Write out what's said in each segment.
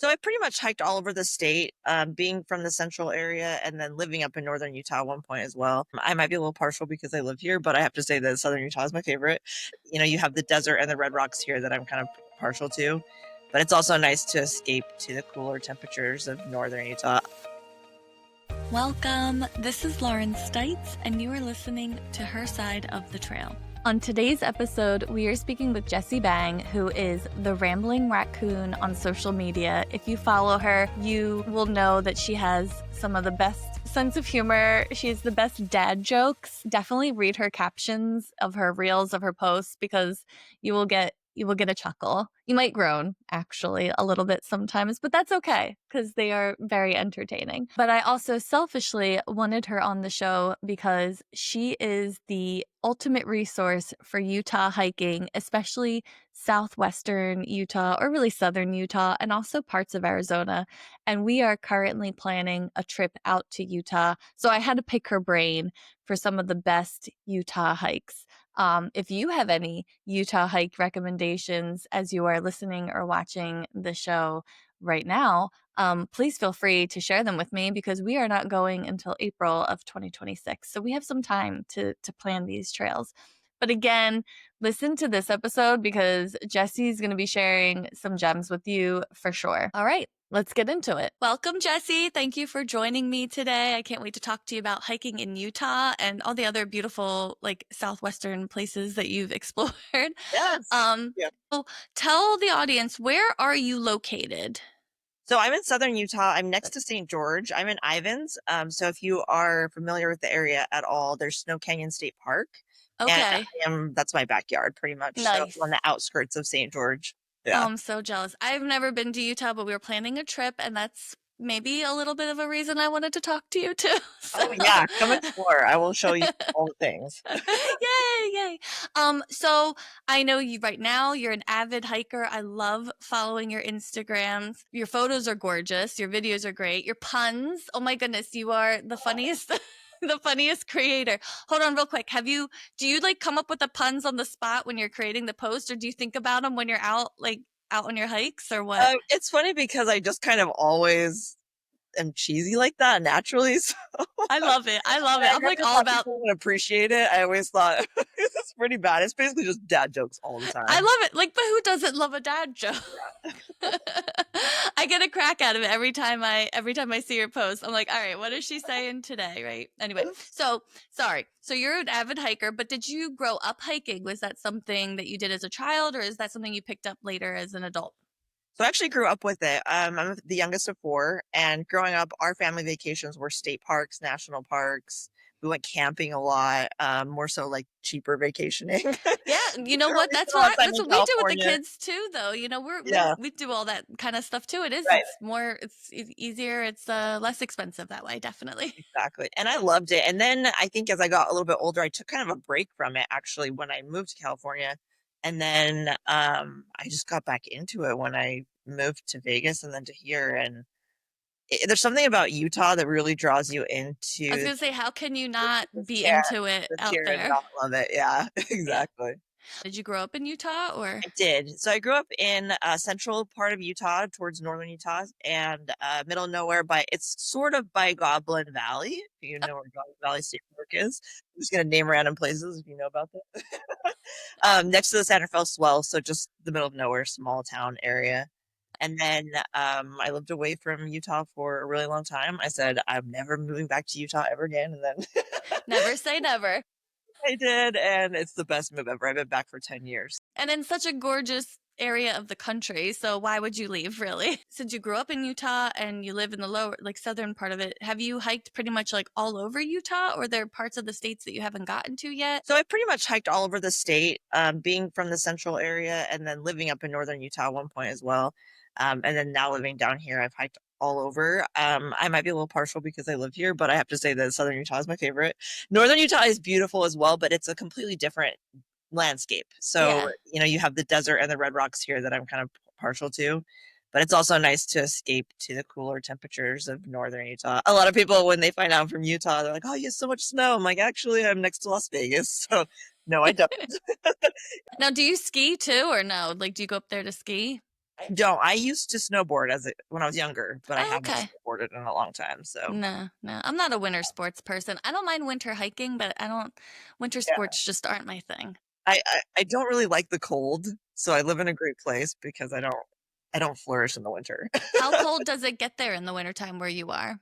So I pretty much hiked all over the state, being from the central area and then living up in northern Utah at one point as well. I might be a little partial because I live here, but I have to say that southern Utah is my favorite. You have the desert and the red rocks here that I'm kind of partial to, but it's also nice to escape to the cooler temperatures of northern Utah. Welcome. This is Lauren Stites, and you are listening to Her Side of the Trail. On today's episode, we are speaking with Jessi Bang, who is the Rambling Raccoon on social media. If you follow her, you will know that she has some of the best sense of humor. She has the best dad jokes. Definitely read her captions of her reels, of her posts, because you will get a chuckle. You might groan, actually, a little bit sometimes, but that's okay because they are very entertaining. But I also selfishly wanted her on the show because she is the ultimate resource for Utah hiking, especially southwestern Utah or really southern Utah and also parts of Arizona. And we are currently planning a trip out to Utah. So I had to pick her brain for some of the best Utah hikes. If you have any Utah hike recommendations as you are listening or watching the show right now, please feel free to share them with me because we are not going until April of 2026. So we have some time to plan these trails. But again, listen to this episode because Jessi's going to be sharing some gems with you for sure. All right. Let's get into it. Welcome, Jessi. Thank you for joining me today. I can't wait to talk to you about hiking in Utah and all the other beautiful, southwestern places that you've explored. Yes. Yeah. So tell the audience, where are you located? So I'm in southern Utah. I'm next to St. George. I'm in Ivins. So if you are familiar with the area at all, there's Snow Canyon State Park. And Okay. that's my backyard pretty much. So Nice. on the outskirts of St. George. Oh, Yeah. I'm so jealous. I've never been to Utah, but we were planning a trip, and that's maybe a little bit of a reason I wanted to talk to you too. Oh yeah, come explore. I will show you all the things. Yay, yay. So I know you right now, you're an avid hiker. I love following your Instagrams. Your photos are gorgeous. Your videos are great. Your puns, oh my goodness, you are the funniest, the funniest creator. Hold on real quick. Do you come up with the puns on the spot when you're creating the post, or do you think about them when you're out on your hikes or what? It's funny because I just kind of always am cheesy like that naturally. So I love it. I love it. I I'm never all thought about. people would appreciate it. I always thought it's pretty bad. It's basically just dad jokes all the I time. love it. But who doesn't love a dad joke? I get a crack out of it every time I see her post. I'm like, all right, what is she saying today? Right. Anyway, so sorry. So you're an avid hiker, but did you grow up hiking? Was that something that you did as a child, or is that something you picked up later as an adult? So I actually grew up with it. I'm the youngest of four, and growing up, our family vacations were state parks, national parks. We went camping a lot, more so like cheaper vacationing. Yeah, you know what? We spent a lot of time That's in what we do with the California. kids too, though. Yeah, We do all that kind of stuff too. right, It's easier, it's less expensive that way, definitely. exactly. And I loved it. And then I think as I got a little bit older, I took kind of a break from it actually when I moved to California. And then I just got back into it when I moved to Vegas and then to here. And there's something about Utah that really draws you I was into gonna say, how can you not this be chair, into it this out chair and there? not love it. Yeah, Yeah. exactly. Did you grow up in Utah or? I did. So I grew up in a central part of Utah towards northern Utah and middle of nowhere, but it's sort of by Goblin Valley, if you know where Goblin Valley State Park is. I'm just going to name random places if you know about that. Next to the Santa Fe Swell, so just the middle of nowhere, small town area. And then I lived away from Utah for a really long time. I said, I'm never moving back to Utah ever again. And then Never say never. I did, and it's the best move ever. I've been back for 10 years. And in such a gorgeous area of the country, so why would you leave, really? Since you grew up in Utah and you live in the lower, southern part of it, have you hiked pretty much all over Utah, or are there parts of the states that you haven't gotten to yet? So I pretty much hiked all over the state, being from the central area and then living up in northern Utah at one point as well. And then now living down here, I've hiked all over. I might be a little partial because I live here, but I have to say that southern Utah is my favorite. Northern Utah is beautiful as well, but it's a completely different landscape. So, Yeah. you have the desert and the red rocks here that I'm kind of partial to. But it's also nice to escape to the cooler temperatures of northern Utah. A lot of people, when they find out I'm from Utah, they're like, "Oh, you have so much snow." I'm like, "Actually, I'm next to Las Vegas, so no, I don't." Now, do you ski too, or no? Do you go up there to ski? I don't. I used to snowboard when I was younger, but I Oh, haven't okay. snowboarded in a long time. So No, no. I'm not a winter sports person. I don't mind winter hiking, but I don't winter yeah, sports just aren't my thing. I don't really like the cold. So I live in a great place because I don't flourish in the winter. How cold does it get there in the wintertime where you are?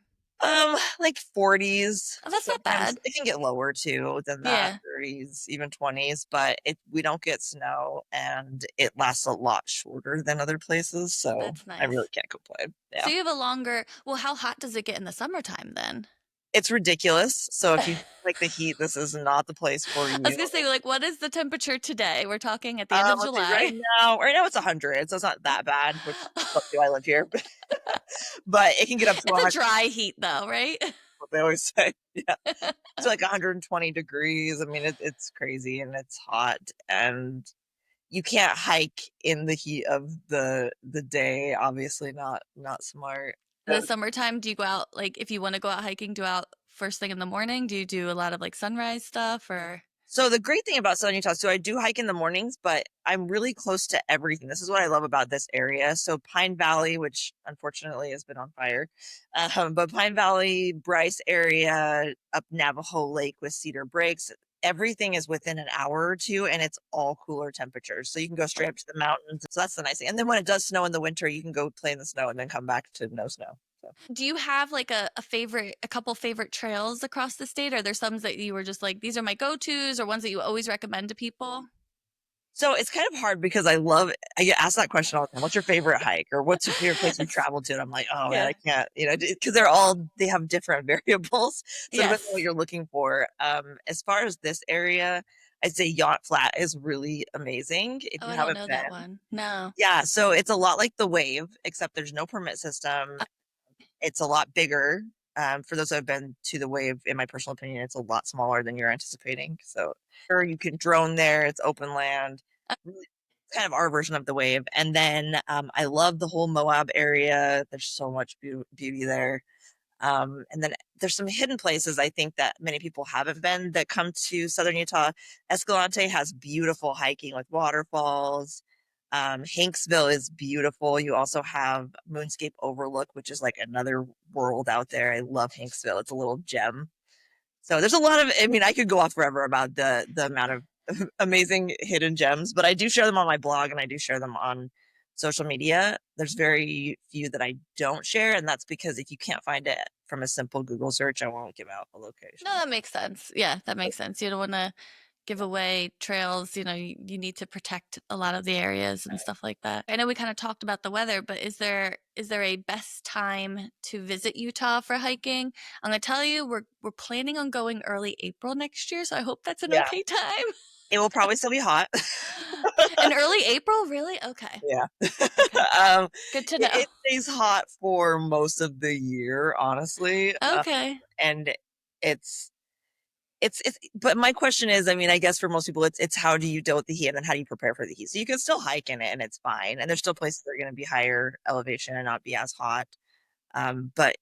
Like 40s. Oh, that's not Sometimes bad. it can get lower too than that, Yeah, 30s, even 20s, but we don't get snow and it lasts a lot shorter than other places, so that's I really nice. can't complain. So Yeah. you have a longer, well, how hot does it get in the summertime then? It's ridiculous. So if you I like the heat, this is not the place for was you. gonna say, like, what is the temperature today? We're talking at the end of Let's see, July. right now it's 100, so it's not that bad, which fuck do I live here? But it can get up to It's a 100, dry heat though, right? what they always say. Yeah. To like 120 degrees. I mean, it's crazy and it's hot and you can't hike in the heat of the day. Obviously, not smart. In the summertime, do you go out, like, if you want to go out hiking, do you out first thing in the morning? Do you do a lot of like sunrise stuff or? So the great thing about Southern Utah, so I do hike in the mornings, but I'm really close to everything. This is what I love about this area. So Pine Valley, which unfortunately has been on fire, but Pine Valley, Bryce area, up Navajo Lake with Cedar Breaks, everything is within an hour or two, and it's all cooler temperatures. So you can go straight up to the mountains. So that's the nice thing. And then when it does snow in the winter, you can go play in the snow and then come back to no snow. So. Do you have like a favorite, a couple favorite trails across the state? Are there some that you were just like, these are my go-tos or ones that you always recommend to people? So it's kind of hard because I get asked that question all the time. What's your favorite hike or what's your favorite place you It's, traveled to? And I'm like, oh man, yeah. I can't, because they have different variables. So depending on what Yes. you're looking for. As far as this area, I'd say Yacht Flat is really amazing if Oh, you I don't haven't know that been. one. No. Yeah, so it's a lot like the Wave, except there's no permit system. It's a lot bigger. For those who have been to the Wave, in my personal opinion, it's a lot smaller than you're anticipating. So, or you can drone there. It's open land. Really, it's kind of our version of the Wave. And then I love the whole Moab area. There's so much beauty there. And then there's some hidden places I think that many people haven't been that come to Southern Utah. Escalante has beautiful hiking with waterfalls. Hanksville is beautiful. You also have Moonscape Overlook, which is like another world out there. I love Hanksville. It's a little gem. So there's a lot of, I mean, I could go off forever about the amount of amazing hidden gems, but I do share them on my blog and I do share them on social media. There's very few that I don't share, and that's because if you can't find it from a simple Google search, I won't give out a No, location. that makes sense. Yeah, that makes sense. You don't want to give away trails. You need to protect a lot of the areas and stuff like that. I know we kind of talked about the weather, but is there a best time to visit Utah for hiking? I'm gonna tell you, we're planning on going early April next year, so I hope that's an Yeah, okay time. it will probably still be hot. In early April, really? Okay, Yeah. okay, um, good to it, know. it stays hot for most of the year, honestly. Okay. And it's but my question is, I mean, I guess for most people it's how do you deal with the heat and then how do you prepare for the heat? So you can still hike in it and it's fine. And there's still places that are going to be higher elevation and not be as hot. But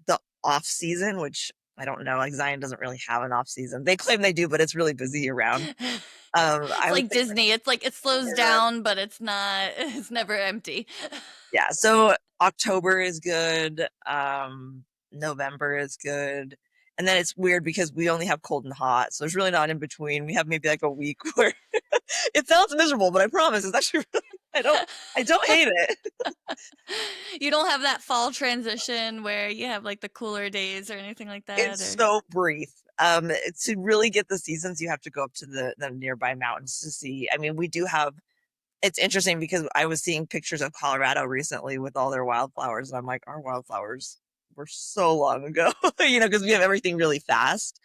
the off season, which I don't know, like Zion doesn't really have an off season. They claim they do, but it's really busy year round. It's I would like say Disney. It's like it slows down, but it's not. It's never empty. yeah, so October is good. November is good. And then it's weird because we only have cold and hot. So there's really not in between. We have maybe like a week where it sounds miserable, but I promise it's actually really, I don't hate it. You don't have that fall transition where you have like the cooler days or anything like that, It's or so brief. To really get the seasons, you have to go up to the nearby mountains to see. I mean, we do have it's interesting because I was seeing pictures of Colorado recently with all their wildflowers, and I'm like, our wildflowers were so long ago, because we have everything really fast,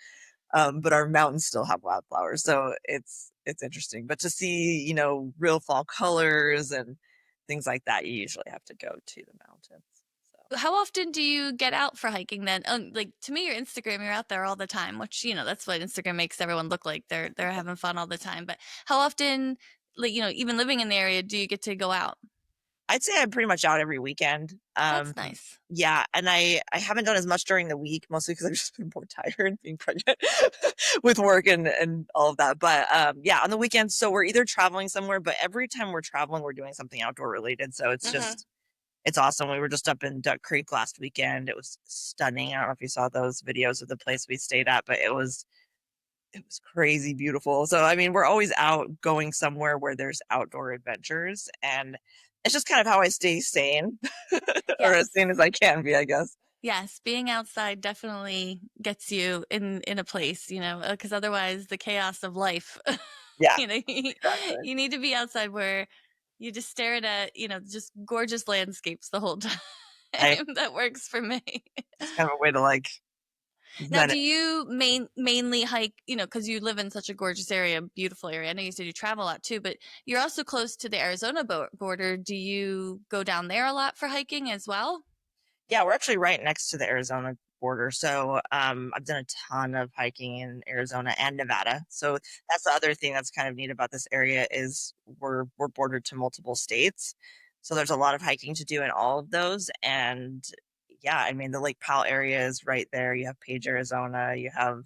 but our mountains still have wildflowers, so it's interesting. But to see, real fall colors and things like that, you usually have to go to the mountains. So how often do you get out for hiking then? Like to me, your Instagram, you're out there all the time, which that's what Instagram makes everyone look like they're having fun all the time. But how often, like even living in the area, do you get to go out? I'd say I'm pretty much out every weekend. That's nice. Yeah, and I haven't done as much during the week, mostly because I've just been more tired being pregnant with work and all of that. But yeah, on the weekends, so we're either traveling somewhere, but every time we're traveling, we're doing something outdoor related. So Hmm. it's awesome. We were just up in Duck Creek last weekend. It was stunning. I don't know if you saw those videos of the place we stayed at, but it was crazy beautiful. So I mean, we're always out going somewhere where there's outdoor adventures, and it's just kind of how I stay sane, or as Yes. sane as I can be, I guess. Yes, being outside definitely gets you in a place, because otherwise the chaos of life, Yeah, you know, exactly. you need to be outside where you just stare at, just gorgeous landscapes the whole time. I That works for me. It's kind of a way to like Now, zen do it. you mainly hike, because you live in such a gorgeous area, beautiful area. I know you said you travel a lot too, but you're also close to the Arizona border. Do you go down there a lot for hiking as well? Yeah, we're actually right next to the Arizona border. So I've done a ton of hiking in Arizona and Nevada. So that's the other thing that's kind of neat about this area is we're bordered to multiple states. So there's a lot of hiking to do in all of those. And yeah, I mean the Lake Powell area is right there. You have Page, Arizona. You have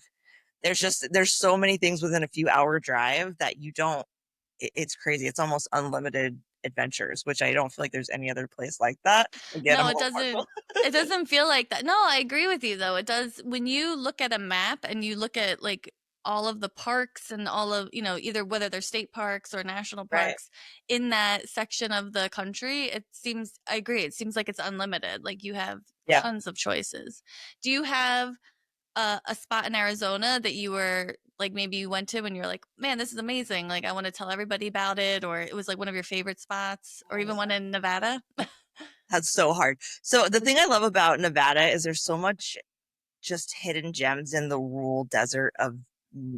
there's so many things within a few hour drive that you don't it's crazy. It's almost unlimited adventures, which I don't feel like there's any other place like that. Again, I'm No, a it little partial. doesn't. It doesn't feel like that. No, I agree with you though. It does when you look at a map and you look at like all of the parks and all of, either whether they're state parks or national Right. parks in that section of the country, I agree. It seems like it's unlimited. Like you have Yeah. tons of choices. Do you have a spot in Arizona that you were like maybe you went to and you're like, man, this is amazing. Like I want to tell everybody about it, or it was like one of your favorite spots, or Oh, even one man. in Nevada? That's so hard. So the thing I love about Nevada is there's so much just hidden gems in the rural desert of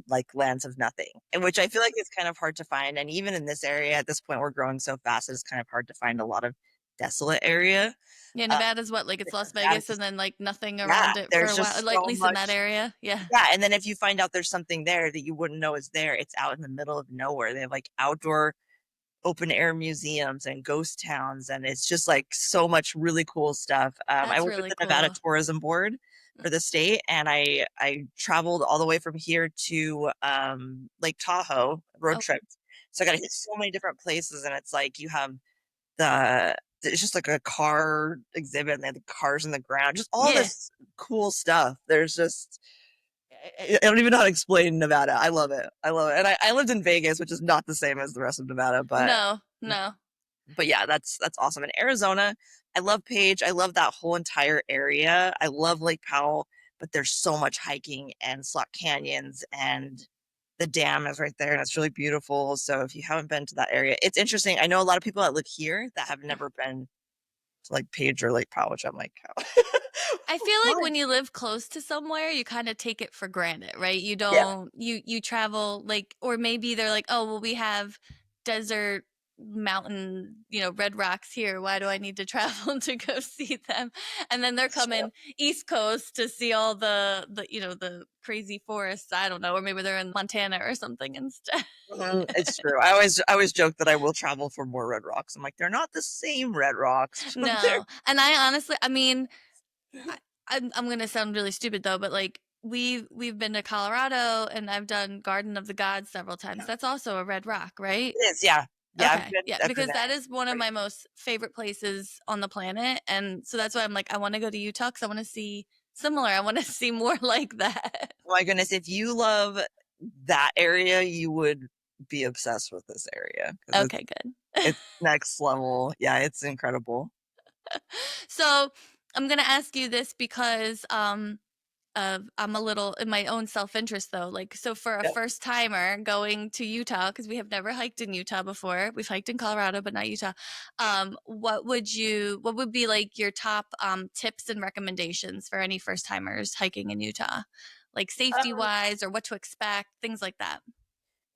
like lands of nothing, and which I feel like is kind of hard to find. And even in this area at this point, we're growing so fast, it's kind of hard to find a lot of desolate area. Yeah, Uh, Nevada's what, like it's Las Nevada's Vegas and just then like nothing yeah, around it for there's a while, just like at so least in that much. area. Yeah. Yeah, and then if you find out there's something there that you wouldn't know is there, it's out in the middle of nowhere. They have like outdoor open air museums and ghost towns, and it's just like so much really cool stuff. I That's work with really the Nevada cool. Tourism Board for the state, and I traveled all the way from here to Lake Tahoe road Oh, trips. So I got to hit so many different places, and it's like you have the it's just like a car exhibit, and they have the cars in the ground, just all yeah. this cool stuff. There's just I don't even know how to explain Nevada. I love it. I love it. And I lived in Vegas, which is not the same as the rest of Nevada, No, no. but yeah, that's awesome. In Arizona, I love Page. I love that whole entire area. I love Lake Powell, but there's so much hiking and slot canyons, and the dam is right there and it's really beautiful. So if you haven't been to that area, it's interesting. I know a lot of people that live here that have never been to like Page or Lake Powell, which I'm like, I feel like why? when you live close to somewhere, you kind of take it for granted, right? You Yeah. don't you travel like or maybe they're like, "Oh, well we have desert mountain, red rocks here. Why do I need to travel to go see them?" And then they're That's true. coming East Coast to see all the crazy forests, I don't know, or maybe they're in Montana or something instead. Mhm, it's true. I always joke that I will travel for more red rocks. I'm like, they're not the same red rocks, but they're No. And I honestly, I mean, I, I'm gonna sound really stupid though, but like we've been to Colorado and I've done Garden of the Gods several times. yeah. That's also a red rock, right? It is, yeah. Yeah, Okay, yeah, I've been because there. that is one of Great. my most favorite places on the planet, and so that's why I'm like, I want to go to Utah because I want to see similar. I want to see more like that. Oh my goodness, if you love that area, you would be obsessed with this area because Okay, good. it's next level. Yeah, it's incredible. So I'm gonna ask you this because I'm a little in my own self-interest though. Like, so for a Yep. first timer going to Utah, because we have never hiked in Utah before. We've hiked in Colorado, but not Utah. What would be like your top tips and recommendations for any first timers hiking in Utah? Like safety Um, wise or what to expect, things like that.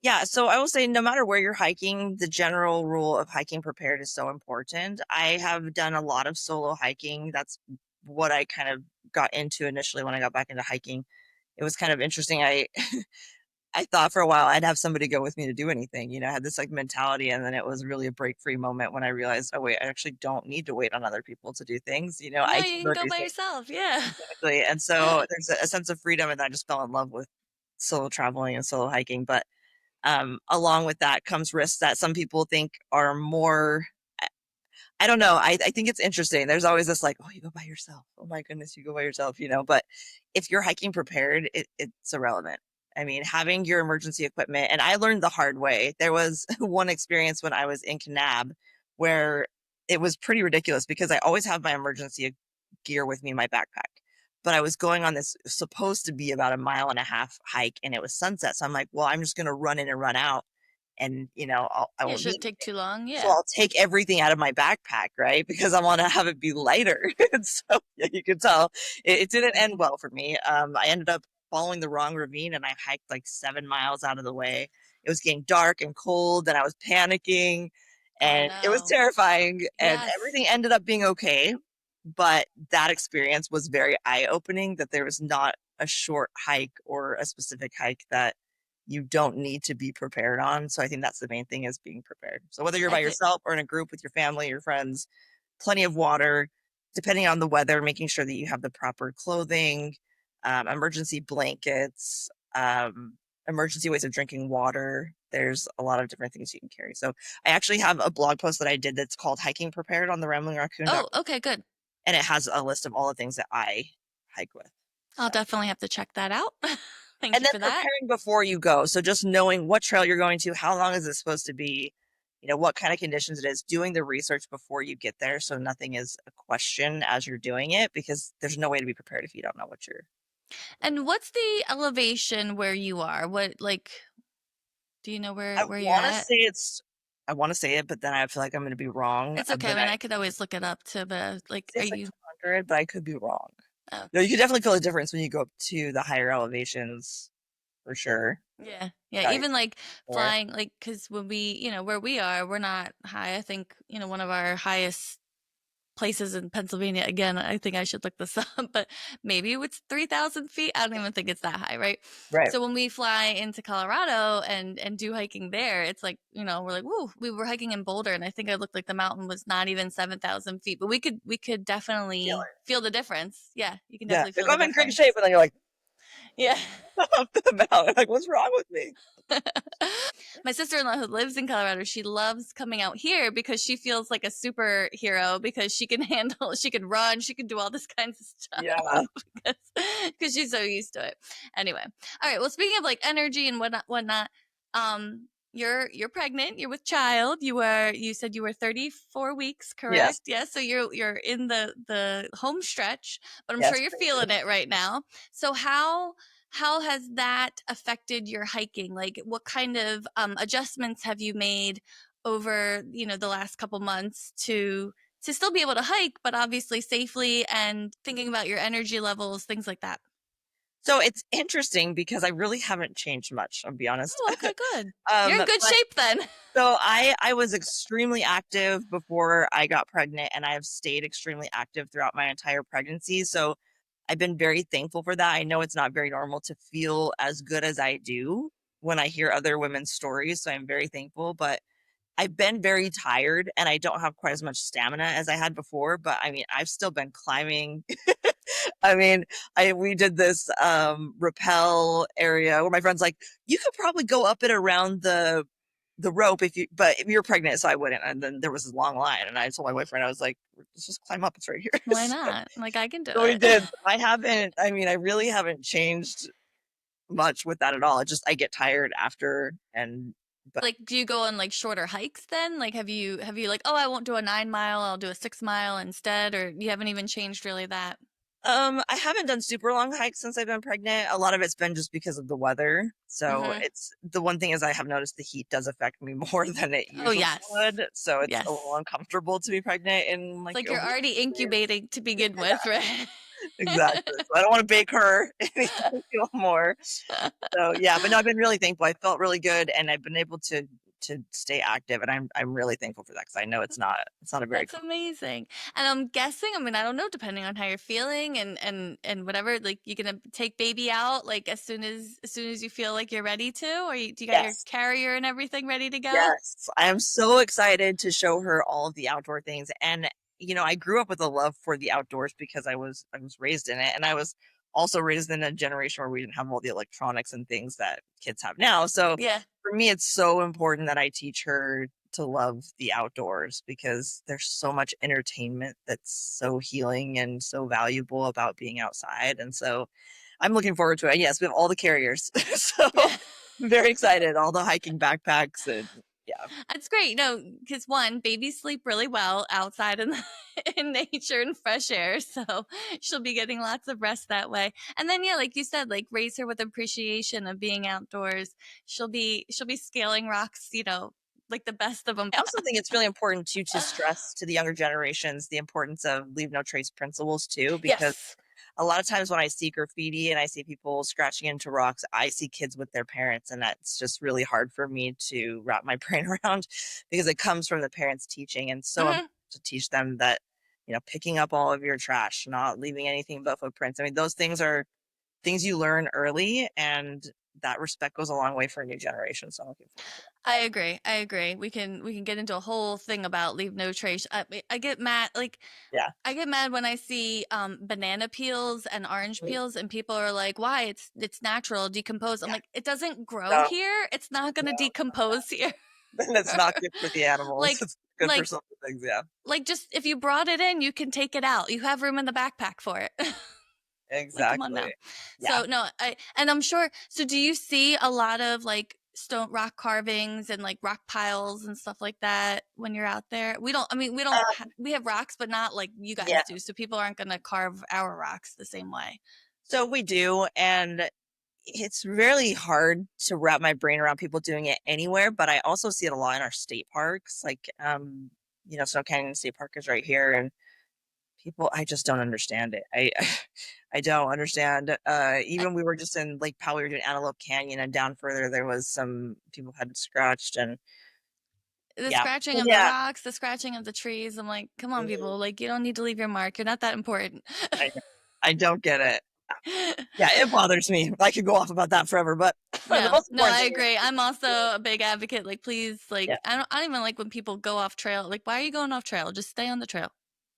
yeah, so I will say no matter where you're hiking, the general rule of hiking prepared is so important. I have done a lot of solo hiking. That's what I kind of got into initially when I got back into hiking. It was kind of interesting. I I thought for a while I'd have somebody go with me to do anything. I had this like mentality, and then it was really a break free moment when I realized, oh wait, I actually don't need to wait on other people to do things. No, I you can can go go do by things. yourself. Yeah. Exactly. And so there's a sense of freedom, and I just fell in love with solo traveling and solo hiking. But along with that comes risks that some people think are more. I don't know. I think it's interesting. There's always this like, oh, you go by yourself. Oh my goodness, you go by yourself. But if you're hiking prepared, it's irrelevant. I mean, having your emergency equipment, and I learned the hard way. There was one experience when I was in Kanab where it was pretty ridiculous because I always have my emergency gear with me in my backpack. But I was going on this supposed to be about a mile and a half hike, and it was sunset. So I'm like, well, I'm just going to run in and run out, and I Yeah, it won't need shouldn't take too long. so Yeah. I'll take everything out of my backpack, right? Because I want to have it be lighter. And so yeah, you can tell it didn't end well for me. I ended up following the wrong ravine, and I hiked like 7 miles out of the way. It was getting dark and cold, and I was panicking, Oh and it was no. terrifying. And Yes. everything ended up being okay. But that experience was very eye-opening, that there was not a short hike or a specific hike that you don't need to be prepared on. So I think that's the main thing, is being prepared. So whether you're I by think yourself or in a group with your family, your friends, plenty of water, depending on the weather, making sure that you have the proper clothing, emergency blankets, emergency ways of drinking water. There's a lot of different things you can carry. So I actually have a blog post that I did that's called Hiking Prepared on the Oh, ramblingraccoon.com, okay, good. and it has a list of all the things that I hike with. I'll So, definitely have to check that out. Thank and you then for that. preparing before you go. So just knowing what trail you're going to, how long is it supposed to be, what kind of conditions it is, doing the research before you get there. So nothing is a question as you're doing it, because there's no way to be prepared if you don't know what you're. And what's the elevation where you are? What like do you know I where you're want to at? say it's, I want to say it, but then I feel like I'm going to be wrong. It's okay. I But mean, I I could always look it up to the like say are it's like you 200, but I could be wrong. oh, No, you can definitely feel the difference when you go up to the higher elevations, for sure. yeah. Yeah, Yeah, even like more. flying like cuz when where we are, we're not high. I think, one of our highest places in Pennsylvania. Again, I think I should look this up, but maybe it's 3,000 feet. I don't even think it's that high, right? Right. So when we fly into Colorado and do hiking there, it's like, we're like, woo, we were hiking in Boulder, and I think I looked like the mountain was not even 7,000 feet, but we could Feel definitely it. feel the difference. Yeah, you can Yeah. definitely Like, feel the I'm in great shape, difference. and then you're like, Yeah. up to the mountain. Like, what's wrong with me? My sister-in-law who lives in Colorado, she loves coming out here because she feels like a superhero because she can handle, she can run, she can do all this kinds of Yeah. stuff because she's so used to it. Anyway, all right. Well, speaking of like energy and whatnot, you're pregnant. You're with child. You said you were 34 weeks, Yes. correct? Yes. So you're in the home stretch, but I'm sure Yes. you're Crazy. feeling it right now. So how has that affected your hiking? Like, what kind of adjustments have you made over, the last couple months to still be able to hike, but obviously safely and thinking about your energy levels, things like that? So it's interesting because I really haven't changed much, I'll be honest. Oh, okay, good. You're in good But shape then. so I was extremely active before I got pregnant, and I have stayed extremely active throughout my entire pregnancy. So I've been very thankful for that. I know it's not very normal to feel as good as I do when I hear other women's stories, so I'm very thankful. But I've been very tired, and I don't have quite as much stamina as I had before, but I mean, I've still been climbing. I mean, I we did this rappel area where my friend's like, you could probably go up it around the rope if you're pregnant, so I wouldn't. And then there was this long line, and I told my boyfriend, I was like, let's just climb up, it's right here. Why not? Like, I can do So we it. did. I mean, I really haven't changed much with that at all. It just, I get tired after, and but Like, do you go on like shorter hikes then? Like, have you like, oh, I won't do a 9 mile, I'll do a 6 mile instead, or you haven't even changed really that? I haven't done super long hikes since I've been pregnant. A lot of it's been just because of the weather. So Mm-hmm. it's the one thing is I have noticed the heat does affect me more than it Oh usually yes, would. So it's a little yes. uncomfortable to be pregnant in It's like like you're over already 60 degrees. incubating to begin with, right? Exactly. So I don't want to bake her anytime more. So yeah, but no, I've been really thankful. I felt really good, and I've been able to to stay active, and I'm really thankful for that because I know it's not a very That's common. amazing. And I'm guessing, I mean, I don't know, depending on how you're feeling and whatever, like you're gonna take baby out like as soon as you feel like you're ready to, or do you got your Yes. carrier and everything ready to go? Yes, I am so excited to show her all of the outdoor things. And I grew up with a love for the outdoors because I was raised in it, and I was also raised in a generation where we didn't have all the electronics and things that kids have now. So Yeah. for me, it's so important that I teach her to love the outdoors because there's so much entertainment that's so healing and so valuable about being outside. And so I'm looking forward to it. Yes, we have all the carriers. So Yeah. I'm very excited. All the hiking backpacks and yeah. That's great. No, because one, babies sleep really well outside in in nature and fresh air, so she'll be getting lots of rest that way. And then, yeah, like you said, like raise her with appreciation of being outdoors. She'll be scaling rocks, like the best of them. I also think it's really important too to stress to the younger generations the importance of leave no trace principles too, because Yes. a lot of times when I see graffiti and I see people scratching into rocks, I see kids with their parents, and that's just really hard for me to wrap my brain around because it comes from the parents teaching, and so important Hmm. to teach them that picking up all of your trash, not leaving anything but footprints. I mean, those things are things you learn early, and that respect goes a long way for a new generation. So I'm looking forward to I agree. I agree. We can get into a whole thing about leave no trace. I get mad like that. Yeah. I get mad when I see banana peels and orange peels and people are like, "Why? It's natural, decompose." I'm Yeah. like, "It doesn't grow No, here. It's not going to no. decompose here." Then it's not good for the animals. like It's good for like some things, yeah. like just if you brought it in, you can take it out. You have room in the backpack for it. Like, come on now. Exactly. Yeah. So no, and I'm sure. So do you see a lot of like stone rock carvings and like rock piles and stuff like that when you're out there? We don't. I mean, Um, we have rocks, but not like you yeah. guys do. So people aren't gonna carve our rocks the same way. So we do, and it's really hard to wrap my brain around people doing it anywhere, but I also see it a lot in our state parks. Like, Snow Canyon State Park is right here, and people, I just don't understand it. I don't understand. I, Even we were just in Lake Powell, we were doing Antelope Canyon, and down further there was some people had scratched, and the yeah, scratching but of the yeah, rocks, the scratching of the trees. I'm like, come on, mhm, people. Like, you don't need to leave your mark. You're not that important. I I don't get it. Yeah, it bothers me. I could go off about that forever, but the No, most no, important I thing is agree. I'm also a big advocate. Like, please, yeah, like, I don't even like when people go off trail. Like, why are you going off trail? Just stay on the trail.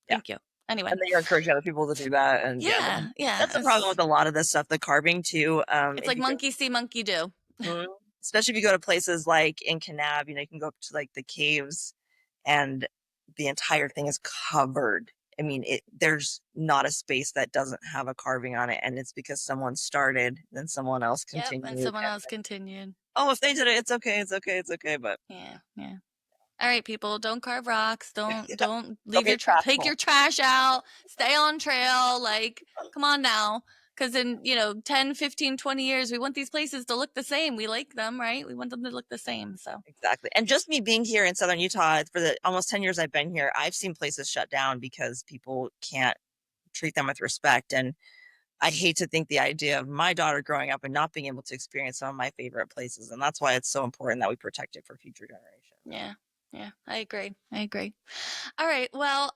yeah. Thank you. Anyway, And then you're encouraging other people to do that, and yeah, yeah, yeah. that's the problem with a lot of this stuff, the carving too. It's If like you go, monkey see, monkey do. mhm, especially if you go to places like in Kanab, you can go up to like the caves, and the entire thing is covered. I mean, there's not a space that doesn't have a carving on it, and it's because someone started, then someone else Yep, and continued. someone else continued. Oh, if they did it, it's okay, it's okay, it's okay. But Yeah, yeah. All right, people, don't carve rocks. Don't yeah, don't don't leave be a your trash take hole. your trash out. Stay on trail. Like, come on now. Because in 10, 15, 20 years, we want these places to look the same. We like them, right? We want them to look the same. So Exactly. And just me being here in Southern Utah for the almost 10 years I've been here, I've seen places shut down because people can't treat them with respect. And I hate to think the idea of my daughter growing up and not being able to experience some of my favorite places. And that's why it's so important that we protect it for future generations. yeah, yeah, I agree. I agree. All right. Well,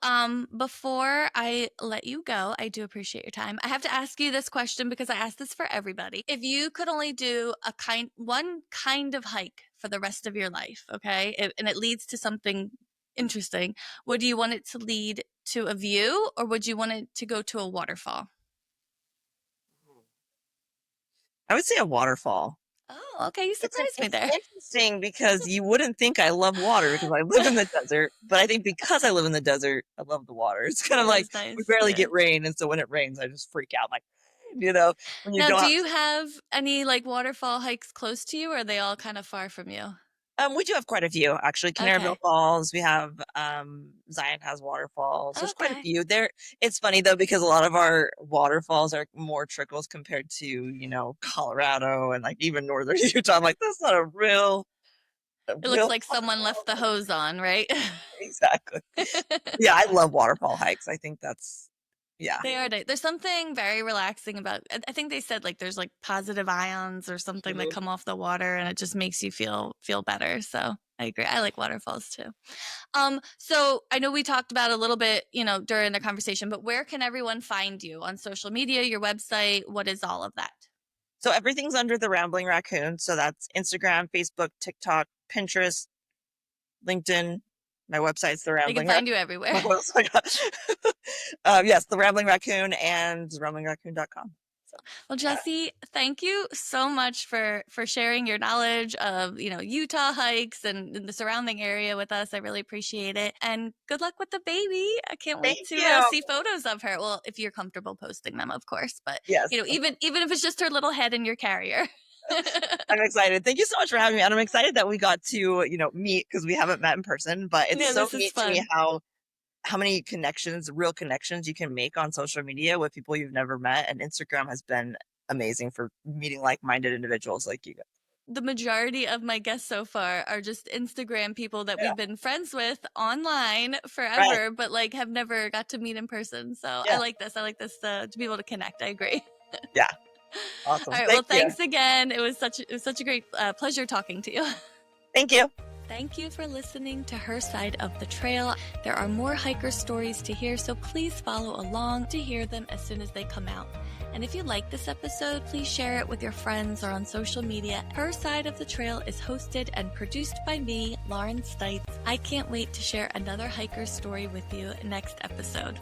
before I let you go, I do appreciate your time. I have to ask you this question because I ask this for everybody. If you could only do one kind of hike for the rest of your life, okay, and it leads to something interesting, would you want it to lead to a view or would you want it to go to a waterfall? I would say a waterfall. Oh, okay. You It's surprised me it's there. interesting because you wouldn't think I love water because I live in the desert, but I think because I live in the desert, I love the water. It's kind of It like is we nice. barely Yeah. get rain, and so when it rains, I just freak out, like when you Now, go do out. you have any like waterfall hikes close to you or are they all kind of far from you? We do have quite a few actually. Canaryville Okay. Falls. We have Zion has waterfalls. There's quite a Okay. few there. It's funny though because a lot of our waterfalls are more trickles compared to Colorado and like even northern Utah. I'm like that's not a It looks real like someone left waterfall. the hose on, right? Exactly. Yeah, I love waterfall hikes. I think that's yeah. They are. There's something very relaxing about. I think they said like there's like positive ions or something that Mhm. come off the water, and it just makes you feel better. So I agree. I like waterfalls too. So I know we talked about a little bit, during the conversation, but where can everyone find you on social media, your website? What is all of that? So everything's under the Rambling Raccoon. So that's Instagram, Facebook, TikTok, Pinterest, LinkedIn. My website's the They can Rambling find Raccoon. you everywhere. What else I got? Yes, the Rambling Raccoon and ramblingraccoon.com. So, Well, yeah. Jessi, thank you so much for sharing your knowledge of, Utah hikes and the surrounding area with us. I really appreciate it. And good luck with the baby. I can't wait Thank to you. see photos of her. Well, if you're comfortable posting them, of course. But, Yes, even if it's just her little head in your carrier. I'm excited. Thank you so much for having me. And I'm excited that we got to, meet because we haven't met in person, but it's Yeah, so this is neat to me fun. how many connections, real connections you can make on social media with people you've never met. And Instagram has been amazing for meeting like-minded individuals like you guys. The majority of my guests so far are just Instagram people that Yeah. we've been friends with online Right. forever, but like have never got to meet in person. So I Yeah. like this. I like this to be able to connect. I agree. Yeah. All Awesome. right. Well, Thank you. thanks again. It was such a great pleasure talking to you. Thank you. Thank you for listening to Her Side of the Trail. There are more hiker stories to hear, so please follow along to hear them as soon as they come out. And if you like this episode, please share it with your friends or on social media. Her Side of the Trail is hosted and produced by me, Lauren Stites. I can't wait to share another hiker story with you next episode.